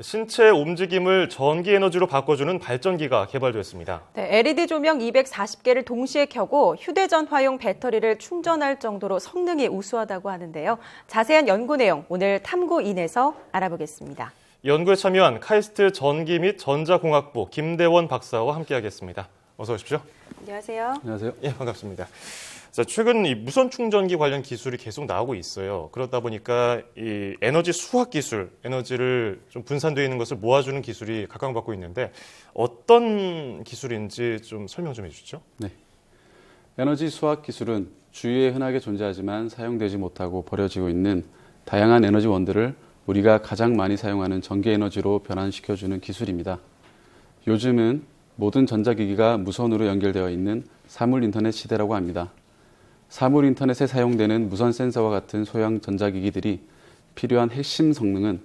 신체 움직임을 전기 에너지로 바꿔주는 발전기가 개발됐습니다. 네, LED 조명 240개를 동시에 켜고 휴대전화용 배터리를 충전할 정도로 성능이 우수하다고 하는데요. 자세한 연구 내용 오늘 탐구인에서 알아보겠습니다. 연구에 참여한 카이스트 전기 및 전자공학부 김대원 박사와 함께하겠습니다. 어서 오십시오. 안녕하세요. 안녕하세요. 예, 반갑습니다. 자, 최근 이 무선 충전기 관련 기술이 계속 나오고 있어요. 그러다 보니까 이 에너지 수학 기술, 에너지를 좀 분산되어 있는 것을 모아주는 기술이 각광받고 있는데 어떤 기술인지 좀 설명 좀 해주시죠. 네. 에너지 수학 기술은 주위에 흔하게 존재하지만 사용되지 못하고 버려지고 있는 다양한 에너지원들을 우리가 가장 많이 사용하는 전기 에너지로 변환시켜주는 기술입니다. 요즘은 모든 전자기기가 무선으로 연결되어 있는 사물 인터넷 시대라고 합니다. 사물 인터넷에 사용되는 무선 센서와 같은 소형 전자기기들이 필요한 핵심 성능은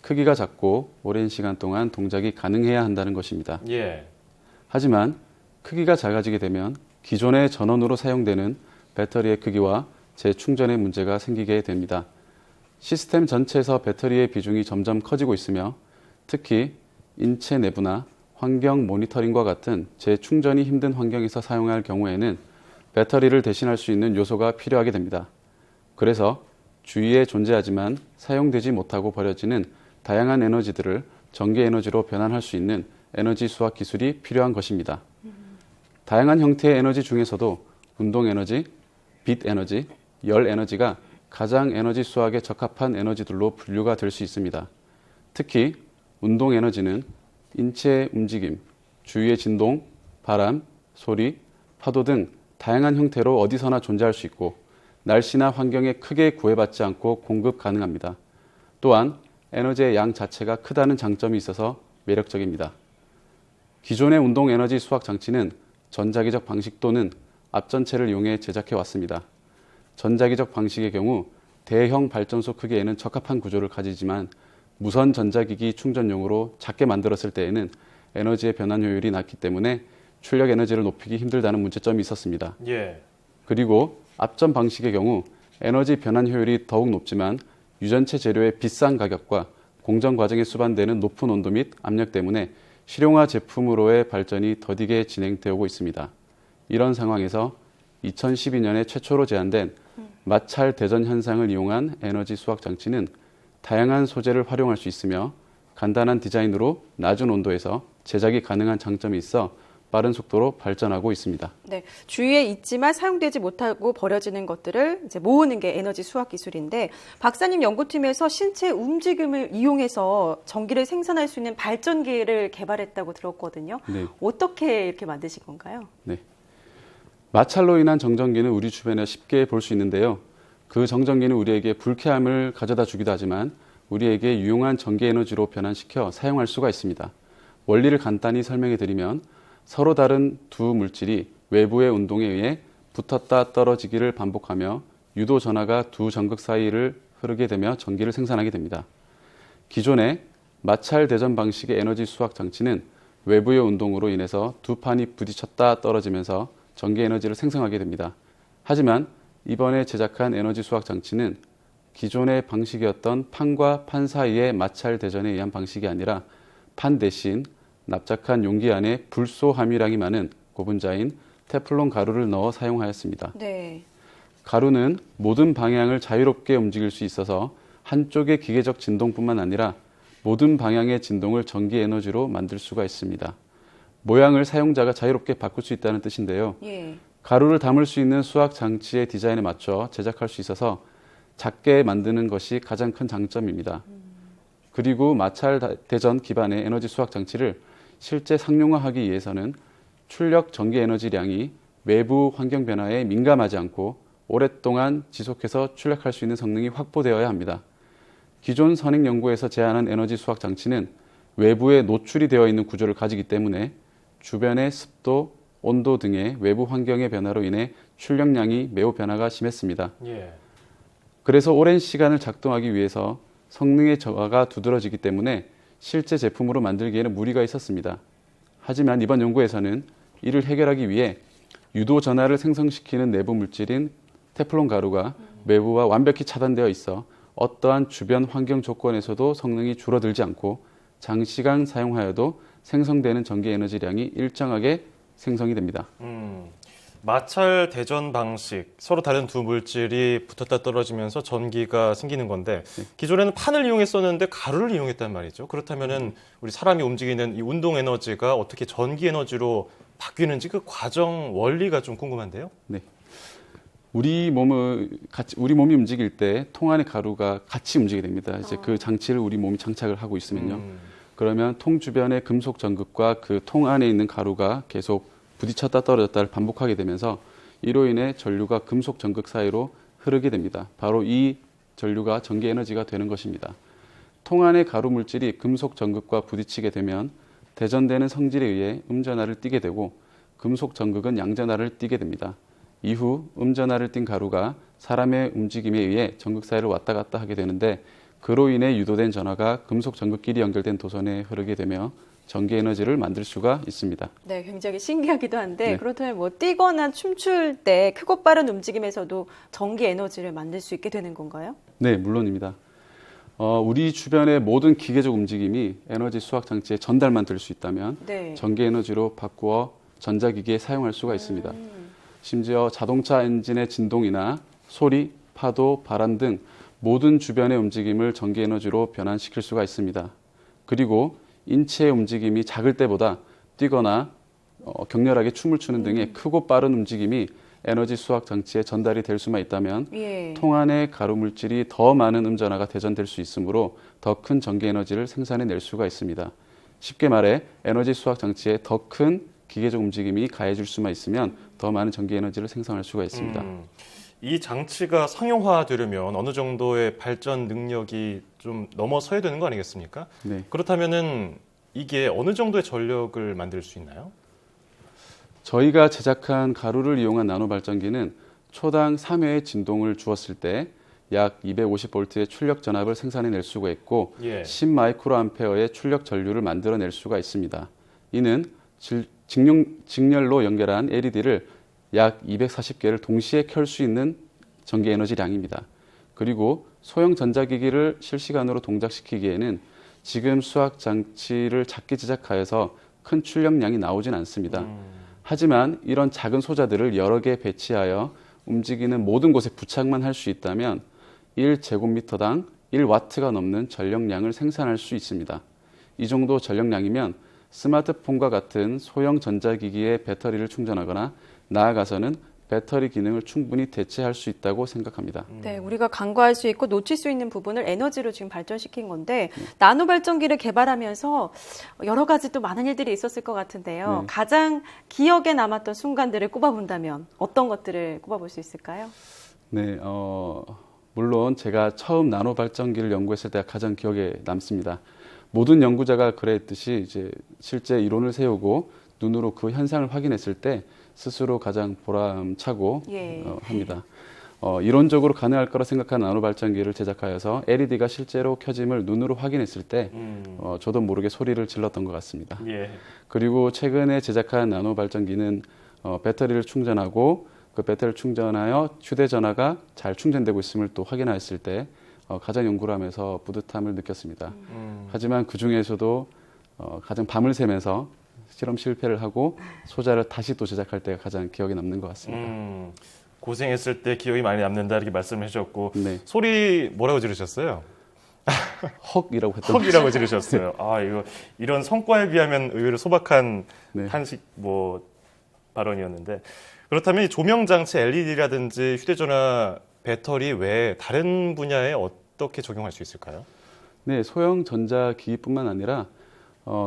크기가 작고 오랜 시간 동안 동작이 가능해야 한다는 것입니다. 예. 하지만 크기가 작아지게 되면 기존의 전원으로 사용되는 배터리의 크기와 재충전의 문제가 생기게 됩니다. 시스템 전체에서 배터리의 비중이 점점 커지고 있으며 특히 인체 내부나 환경 모니터링과 같은 재충전이 힘든 환경에서 사용할 경우에는 배터리를 대신할 수 있는 요소가 필요하게 됩니다. 그래서 주위에 존재하지만 사용되지 못하고 버려지는 다양한 에너지들을 전기 에너지로 변환할 수 있는 에너지 수학 기술이 필요한 것입니다. 다양한 형태의 에너지 중에서도 운동 에너지, 빛 에너지, 열 에너지가 가장 에너지 수학에 적합한 에너지들로 분류가 될 수 있습니다. 특히 운동 에너지는 인체의 움직임, 주위의 진동, 바람, 소리, 파도 등 다양한 형태로 어디서나 존재할 수 있고 날씨나 환경에 크게 구애받지 않고 공급 가능합니다. 또한 에너지의 양 자체가 크다는 장점이 있어서 매력적입니다. 기존의 운동 에너지 수학 장치는 전자기적 방식 또는 앞전체를 이용해 제작해 왔습니다. 전자기적 방식의 경우 대형 발전소 크기에는 적합한 구조를 가지지만 무선 전자기기 충전용으로 작게 만들었을 때에는 에너지의 변환 효율이 낮기 때문에 출력 에너지를 높이기 힘들다는 문제점이 있었습니다. 예. 그리고 앞전 방식의 경우 에너지 변환 효율이 더욱 높지만 유전체 재료의 비싼 가격과 공정 과정에 수반되는 높은 온도 및 압력 때문에 실용화 제품으로의 발전이 더디게 진행되어 오고 있습니다. 이런 상황에서 2012년에 최초로 제안된 마찰 대전 현상을 이용한 에너지 수학 장치는 다양한 소재를 활용할 수 있으며 간단한 디자인으로 낮은 온도에서 제작이 가능한 장점이 있어 빠른 속도로 발전하고 있습니다. 네, 주위에 있지만 사용되지 못하고 버려지는 것들을 이제 모으는 게 에너지 수학 기술인데 박사님 연구팀에서 신체 움직임을 이용해서 전기를 생산할 수 있는 발전기를 개발했다고 들었거든요. 네. 어떻게 이렇게 만드신 건가요? 네. 마찰로 인한 정전기는 우리 주변에 쉽게 볼 수 있는데요. 그 정전기는 우리에게 불쾌함을 가져다 주기도 하지만 우리에게 유용한 전기 에너지로 변환시켜 사용할 수가 있습니다. 원리를 간단히 설명해 드리면 서로 다른 두 물질이 외부의 운동에 의해 붙었다 떨어지기를 반복하며 유도 전하가 두 전극 사이를 흐르게 되며 전기를 생산하게 됩니다. 기존의 마찰 대전 방식의 에너지 수학 장치는 외부의 운동으로 인해서 두 판이 부딪혔다 떨어지면서 전기 에너지를 생성하게 됩니다. 하지만 이번에 제작한 에너지 수학 장치는 기존의 방식이었던 판과 판 사이의 마찰 대전에 의한 방식이 아니라 판 대신 납작한 용기 안에 불소 함유량이 많은 고분자인 테플론 가루를 넣어 사용하였습니다. 네. 가루는 모든 방향을 자유롭게 움직일 수 있어서 한쪽의 기계적 진동뿐만 아니라 모든 방향의 진동을 전기 에너지로 만들 수가 있습니다. 모양을 사용자가 자유롭게 바꿀 수 있다는 뜻인데요. 예. 가루를 담을 수 있는 수학 장치의 디자인에 맞춰 제작할 수 있어서 작게 만드는 것이 가장 큰 장점입니다. 그리고 마찰 대전 기반의 에너지 수학 장치를 실제 상용화하기 위해서는 출력 전기 에너지량이 외부 환경 변화에 민감하지 않고 오랫동안 지속해서 출력할 수 있는 성능이 확보되어야 합니다. 기존 선행 연구에서 제안한 에너지 수학 장치는 외부에 노출이 되어 있는 구조를 가지기 때문에 주변의 습도, 온도 등의 외부 환경의 변화로 인해 출력량이 매우 변화가 심했습니다. 예. 그래서 오랜 시간을 작동하기 위해서 성능의 저하가 두드러지기 때문에 실제 제품으로 만들기에는 무리가 있었습니다. 하지만 이번 연구에서는 이를 해결하기 위해 유도 전하를 생성시키는 내부 물질인 테플론 가루가 외부와 완벽히 차단되어 있어 어떠한 주변 환경 조건에서도 성능이 줄어들지 않고 장시간 사용하여도 생성되는 전기 에너지량이 일정하게 생성이 됩니다. 마찰 대전 방식, 서로 다른 두 물질이 붙었다 떨어지면서 전기가 생기는 건데 기존에는 판을 이용했었는데 가루를 이용했단 말이죠. 그렇다면은 우리 사람이 움직이는 이 운동 에너지가 어떻게 전기 에너지로 바뀌는지 그 과정 원리가 좀 궁금한데요. 네. 우리 몸이 움직일 때 통 안의 가루가 같이 움직이게 됩니다. 이제 그 장치를 우리 몸이 장착을 하고 있으면요. 그러면 통 주변의 금속 전극과 그 통 안에 있는 가루가 계속 부딪혔다 떨어졌다를 반복하게 되면서 이로 인해 전류가 금속 전극 사이로 흐르게 됩니다. 바로 이 전류가 전기 에너지가 되는 것입니다. 통 안의 가루 물질이 금속 전극과 부딪히게 되면 대전되는 성질에 의해 음전하를 띠게 되고 금속 전극은 양전하를 띠게 됩니다. 이후 음전하를 띈 가루가 사람의 움직임에 의해 전극 사이를 왔다 갔다 하게 되는데 그로 인해 유도된 전하가 금속 전극끼리 연결된 도선에 흐르게 되며 전기 에너지를 만들 수가 있습니다. 네, 굉장히 신기하기도 한데 네. 그렇다면 뭐 뛰거나 춤출 때 크고 빠른 움직임에서도 전기 에너지를 만들 수 있게 되는 건가요? 네, 물론입니다. 우리 주변의 모든 기계적 움직임이 에너지 수학 장치의 전달만 될 수 있다면 네. 전기 에너지로 바꾸어 전자기기에 사용할 수가 있습니다. 심지어 자동차 엔진의 진동이나 소리, 파도, 바람 등 모든 주변의 움직임을 전기 에너지로 변환시킬 수가 있습니다. 그리고 인체의 움직임이 작을 때보다 뛰거나 격렬하게 춤을 추는 등의 크고 빠른 움직임이 에너지 수학 장치에 전달이 될 수만 있다면 예. 통 안의 가루 물질이 더 많은 음전하가 대전될 수 있으므로 더 큰 전기 에너지를 생산해낼 수가 있습니다. 쉽게 말해 에너지 수학 장치에 더 큰 기계적 움직임이 가해질 수만 있으면 더 많은 전기 에너지를 생성할 수가 있습니다. 이 장치가 상용화되려면 어느 정도의 발전 능력이 좀 넘어서야 되는 거 아니겠습니까? 네. 그렇다면은 이게 어느 정도의 전력을 만들 수 있나요? 저희가 제작한 가루를 이용한 나노 발전기는 초당 3회의 진동을 주었을 때 약 250V의 출력 전압을 생산해낼 수가 있고 예. 10마이크로암페어의 출력 전류를 만들어낼 수가 있습니다. 이는 직렬로 연결한 LED를 약 240개를 동시에 켤 수 있는 전기 에너지량입니다. 그리고 소형 전자기기를 실시간으로 동작시키기에는 지금 수학 장치를 작게 제작하여서 큰 출력량이 나오진 않습니다. 하지만 이런 작은 소자들을 여러 개 배치하여 움직이는 모든 곳에 부착만 할 수 있다면 1제곱미터당 1와트가 넘는 전력량을 생산할 수 있습니다. 이 정도 전력량이면 스마트폰과 같은 소형 전자기기의 배터리를 충전하거나 나아가서는 배터리 기능을 충분히 대체할 수 있다고 생각합니다. 네, 우리가 간과할 수 있고 놓칠 수 있는 부분을 에너지로 지금 발전시킨 건데 나노 발전기를 개발하면서 여러 가지 또 많은 일들이 있었을 것 같은데요. 네. 가장 기억에 남았던 순간들을 꼽아본다면 어떤 것들을 꼽아볼 수 있을까요? 네, 물론 제가 처음 나노 발전기를 연구했을 때가 가장 기억에 남습니다. 모든 연구자가 그랬듯이 이제 실제 이론을 세우고 눈으로 그 현상을 확인했을 때 스스로 가장 보람차고 예. 합니다. 이론적으로 가능할 거라 생각한 나노 발전기를 제작하여서 LED가 실제로 켜짐을 눈으로 확인했을 때 저도 모르게 소리를 질렀던 것 같습니다. 예. 그리고 최근에 제작한 나노 발전기는 배터리를 충전하고 그 배터리를 충전하여 휴대전화가 잘 충전되고 있음을 또 확인하였을 때 가장 연구를 하면서 뿌듯함을 느꼈습니다. 하지만 그 중에서도 가장 밤을 새면서 실험 실패를 하고 소자를 다시 또 제작할 때가 가장 기억에 남는 것 같습니다. 고생했을 때 기억이 많이 남는다 이렇게 말씀을 해주셨고 네. 소리 뭐라고 지르셨어요? 헉이라고 했던 헉이라고 지르셨어요. 아 이거 이런 성과에 비하면 의외로 소박한 네. 한식 발언이었는데 그렇다면 이 조명 장치 LED라든지 휴대전화 배터리 외에 다른 분야에 어떻게 적용할 수 있을까요? 네, 소형 전자기기뿐만 아니라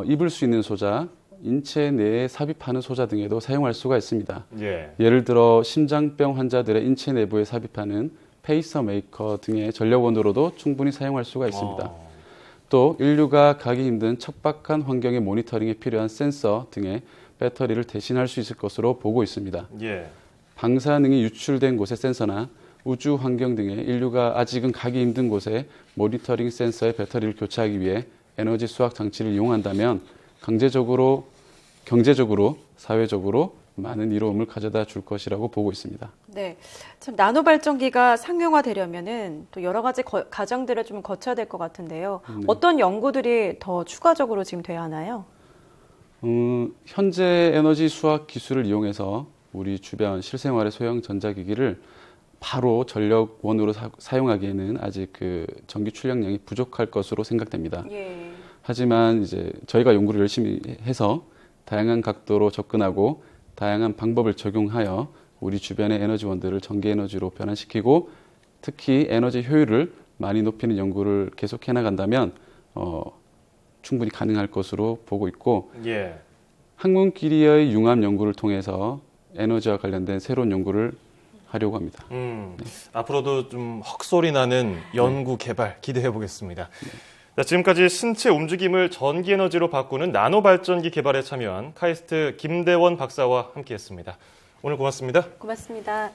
입을 수 있는 소자, 인체 내에 삽입하는 소자 등에도 사용할 수가 있습니다. 예. 예를 들어 심장병 환자들의 인체 내부에 삽입하는 페이서메이커 등의 전력원으로도 충분히 사용할 수가 있습니다. 또 인류가 가기 힘든 척박한 환경의 모니터링에 필요한 센서 등의 배터리를 대신할 수 있을 것으로 보고 있습니다. 예. 방사능이 유출된 곳의 센서나 우주 환경 등의 인류가 아직은 가기 힘든 곳에 모니터링 센서의 배터리를 교체하기 위해 에너지 수학 장치를 이용한다면 경제적으로, 사회적으로 많은 이로움을 가져다 줄 것이라고 보고 있습니다. 네, 참 나노 발전기가 상용화되려면은 또 여러 가지 과정들을 좀 거쳐야 될 것 같은데요. 어떤 연구들이 더 추가적으로 지금 돼야 하나요? 현재 에너지 수학 기술을 이용해서 우리 주변 실생활의 소형 전자기기를 바로 전력원으로 사용하기에는 아직 그 전기 출력량이 부족할 것으로 생각됩니다. 예. 하지만 이제 저희가 연구를 열심히 해서 다양한 각도로 접근하고 다양한 방법을 적용하여 우리 주변의 에너지원들을 전기 에너지로 변환시키고 특히 에너지 효율을 많이 높이는 연구를 계속해 나간다면 충분히 가능할 것으로 보고 있고 예. 항문끼리의 융합 연구를 통해서 에너지와 관련된 새로운 연구를 하려고 합니다. 앞으로도 좀 헉소리 나는 연구 개발 기대해 보겠습니다. 자, 지금까지 신체 움직임을 전기 에너지로 바꾸는 나노 발전기 개발에 참여한 카이스트 김대원 박사와 함께했습니다. 오늘 고맙습니다. 고맙습니다.